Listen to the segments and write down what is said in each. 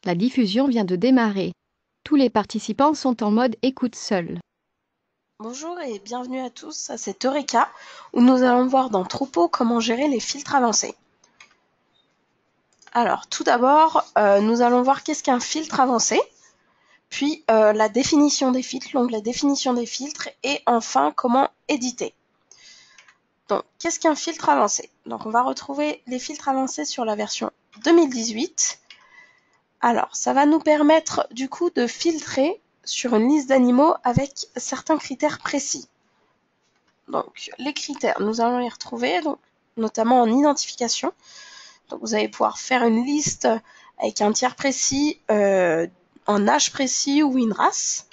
La diffusion vient de démarrer. Tous les participants sont en mode écoute seule. Bonjour et bienvenue à tous à cette Eureka où nous allons voir dans Troupeau comment gérer les filtres avancés. Alors tout d'abord, nous allons voir qu'est-ce qu'un filtre avancé, puis la définition des filtres, l'onglet définition des filtres et enfin comment éditer. Donc qu'est-ce qu'un filtre avancé? Donc on va retrouver les filtres avancés sur la version 2018. Alors ça va nous permettre du coup de filtrer sur une liste d'animaux avec certains critères précis. Donc les critères, nous allons les retrouver, donc, notamment en identification. Donc vous allez pouvoir faire une liste avec un tiers précis, un âge précis ou une race.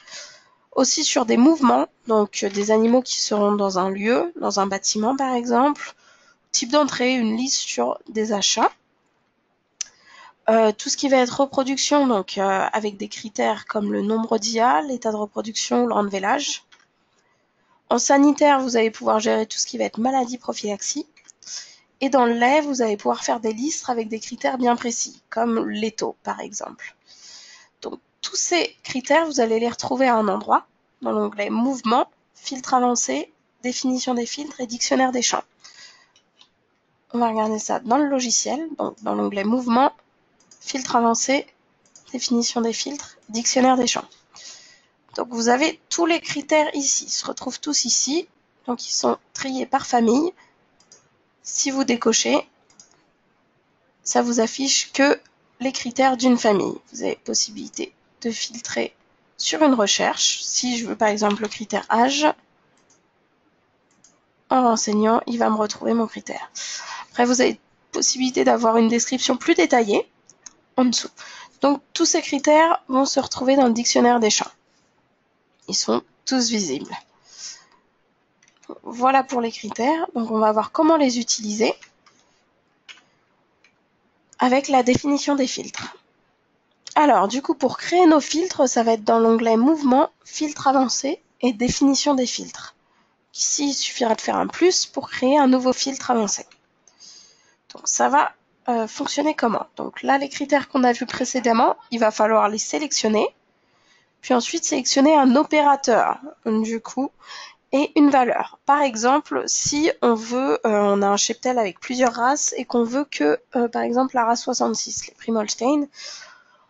Aussi sur des mouvements, donc des animaux qui seront dans un lieu, dans un bâtiment par exemple. Type d'entrée, une liste sur des achats. Tout ce qui va être reproduction, donc avec des critères comme le nombre d'IA, l'état de reproduction ou le relevé l'âge. En sanitaire, vous allez pouvoir gérer tout ce qui va être maladie, prophylaxie. Et dans le lait, vous allez pouvoir faire des listes avec des critères bien précis, comme les taux, par exemple. Donc, tous ces critères, vous allez les retrouver à un endroit, dans l'onglet Mouvement, Filtre avancé, Définition des filtres et Dictionnaire des champs. On va regarder ça dans le logiciel, donc dans l'onglet Mouvement, Filtre avancé, Définition des filtres, Dictionnaire des champs. Donc, vous avez tous les critères ici, ils se retrouvent tous ici, donc ils sont triés par famille. Si vous décochez, ça vous affiche que les critères d'une famille. Vous avez possibilité de filtrer sur une recherche. Si je veux par exemple le critère âge, en renseignant, il va me retrouver mon critère. Après, vous avez possibilité d'avoir une description plus détaillée en dessous. Donc, tous ces critères vont se retrouver dans le dictionnaire des champs. Ils sont tous visibles. Voilà pour les critères. Donc, on va voir comment les utiliser avec la définition des filtres. Alors, du coup, pour créer nos filtres, ça va être dans l'onglet Mouvement, Filtre avancé et Définition des filtres. Ici, il suffira de faire un plus pour créer un nouveau filtre avancé. Donc, ça va fonctionner comment? Donc là, les critères qu'on a vus précédemment, il va falloir les sélectionner, puis ensuite sélectionner un opérateur, du coup, et une valeur. Par exemple, si on veut, on a un cheptel avec plusieurs races et qu'on veut que, par exemple, la race 66, les Primolstein.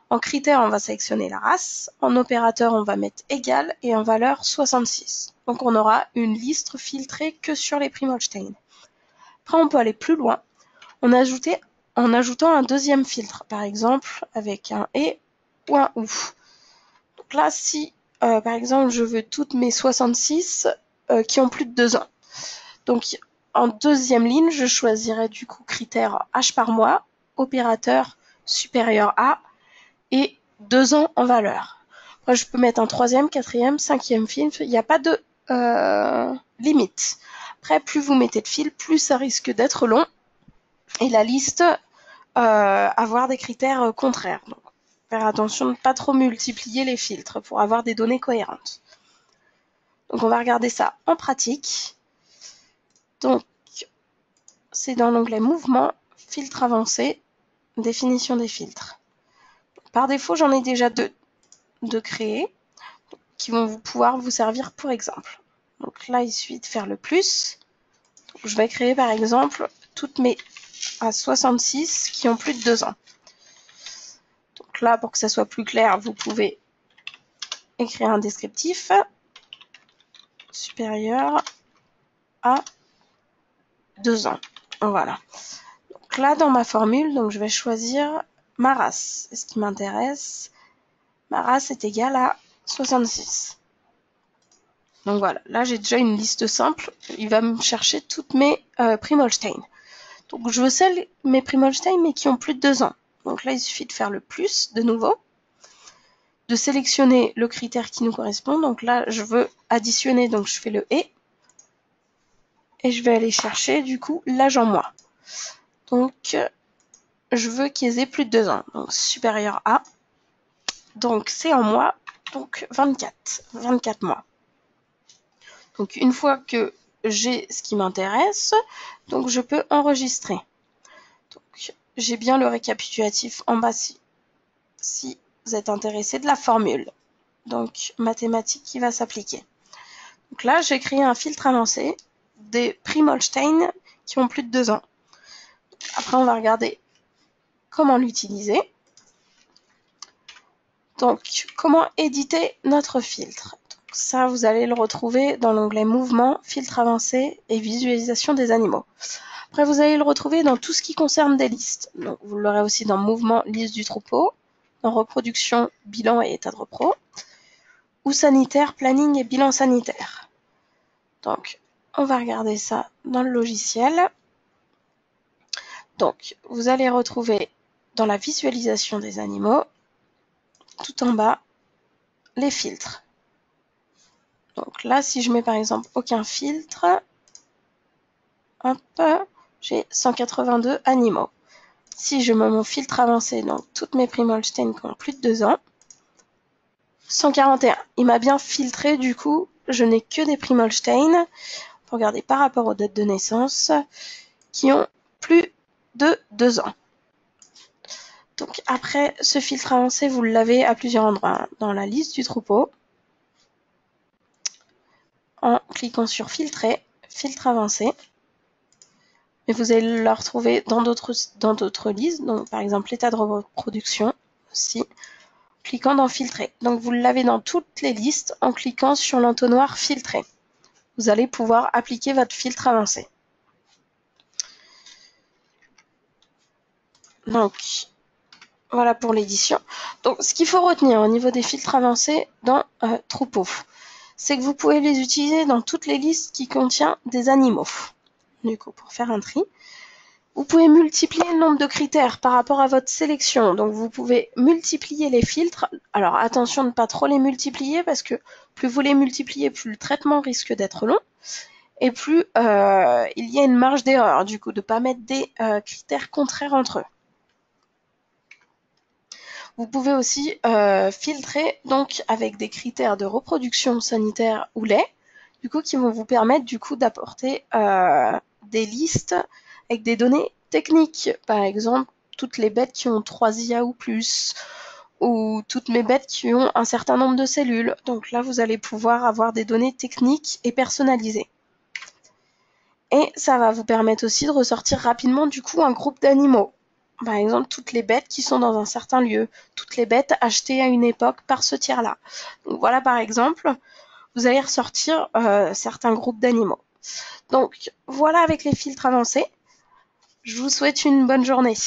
En critère, on va sélectionner la race. En opérateur, on va mettre égal et en valeur 66. Donc on aura une liste filtrée que sur les Primolstein. Après, on peut aller plus loin en ajoutant un deuxième filtre, par exemple avec un et ou un ou. Donc là, si par exemple je veux toutes mes 66 qui ont plus de 2 ans. Donc en deuxième ligne, je choisirai du coup critère H par mois, opérateur supérieur à et 2 ans en valeur. Moi, je peux mettre un troisième, quatrième, cinquième filtre. Il n'y a pas de limite. Après, plus vous mettez de fils, plus ça risque d'être long. Et la liste, avoir des critères contraires. Donc, faire attention de ne pas trop multiplier les filtres pour avoir des données cohérentes. Donc, on va regarder ça en pratique. Donc, c'est dans l'onglet Mouvement, Filtre avancé, Définition des filtres. Par défaut, j'en ai déjà deux de créer qui vont pouvoir vous servir pour exemple. Donc là, il suffit de faire le plus. Donc, je vais créer par exemple toutes mes à 66 qui ont plus de 2 ans. Donc là, pour que ça soit plus clair, vous pouvez écrire un descriptif supérieur à 2 ans. Voilà. Donc là, dans ma formule, donc je vais choisir ma race. C'est ce qui m'intéresse. Ma race est égale à 66. Donc voilà, là j'ai déjà une liste simple. Il va me chercher toutes mes Primolstein. Donc je veux mes Primolstein mais qui ont plus de 2 ans. Donc là il suffit de faire le plus de nouveau, de sélectionner le critère qui nous correspond. Donc là je veux additionner, donc je fais le et je vais aller chercher du coup l'âge en mois. Donc je veux qu'ils aient plus de 2 ans, donc supérieur à, donc c'est en mois, donc 24 mois. Donc une fois que j'ai ce qui m'intéresse, donc je peux enregistrer. Donc j'ai bien le récapitulatif en bas si vous êtes intéressé de la formule. Donc, mathématiques qui va s'appliquer. Donc là, j'ai créé un filtre avancé des prix Molstein qui ont plus de 2 ans. Après, on va regarder comment l'utiliser. Donc, comment éditer notre filtre? Donc, ça, vous allez le retrouver dans l'onglet Mouvement, Filtre avancé et Visualisation des animaux. Après, vous allez le retrouver dans tout ce qui concerne des listes. Donc, vous l'aurez aussi dans Mouvement, Liste du troupeau, dans Reproduction, Bilan et État de repro, ou Sanitaire, Planning et Bilan sanitaire. Donc, on va regarder ça dans le logiciel. Donc, vous allez retrouver dans la visualisation des animaux, tout en bas, les filtres. Donc là, si je mets par exemple aucun filtre, hop, j'ai 182 animaux. Si je mets mon filtre avancé, donc toutes mes prix Molstein qui ont plus de 2 ans, 141. Il m'a bien filtré, du coup, je n'ai que des prix Molstein, pour regarder par rapport aux dates de naissance, qui ont plus de 2 ans. Donc après, ce filtre avancé, vous l'avez à plusieurs endroits. Dans la liste du troupeau, en cliquant sur filtrer, filtre avancé. Mais vous allez le retrouver dans d'autres listes, donc par exemple l'état de reproduction aussi, en cliquant dans filtrer. Donc vous l'avez dans toutes les listes en cliquant sur l'entonnoir filtrer. Vous allez pouvoir appliquer votre filtre avancé. Donc voilà pour l'édition. Donc ce qu'il faut retenir au niveau des filtres avancés dans troupeau, c'est que vous pouvez les utiliser dans toutes les listes qui contiennent des animaux. Du coup, pour faire un tri, vous pouvez multiplier le nombre de critères par rapport à votre sélection. Donc vous pouvez multiplier les filtres. Alors attention de ne pas trop les multiplier parce que plus vous les multipliez, plus le traitement risque d'être long et plus il y a une marge d'erreur, du coup, de ne pas mettre des critères contraires entre eux. Vous pouvez aussi filtrer donc avec des critères de reproduction sanitaire ou lait, du coup, qui vont vous permettre du coup d'apporter des listes avec des données techniques. Par exemple, toutes les bêtes qui ont 3 IA ou plus, ou toutes mes bêtes qui ont un certain nombre de cellules. Donc là, vous allez pouvoir avoir des données techniques et personnalisées. Et ça va vous permettre aussi de ressortir rapidement du coup un groupe d'animaux. Par exemple, toutes les bêtes qui sont dans un certain lieu, toutes les bêtes achetées à une époque par ce tiers-là. Donc voilà, par exemple, vous allez ressortir certains groupes d'animaux. Donc voilà avec les filtres avancés. Je vous souhaite une bonne journée.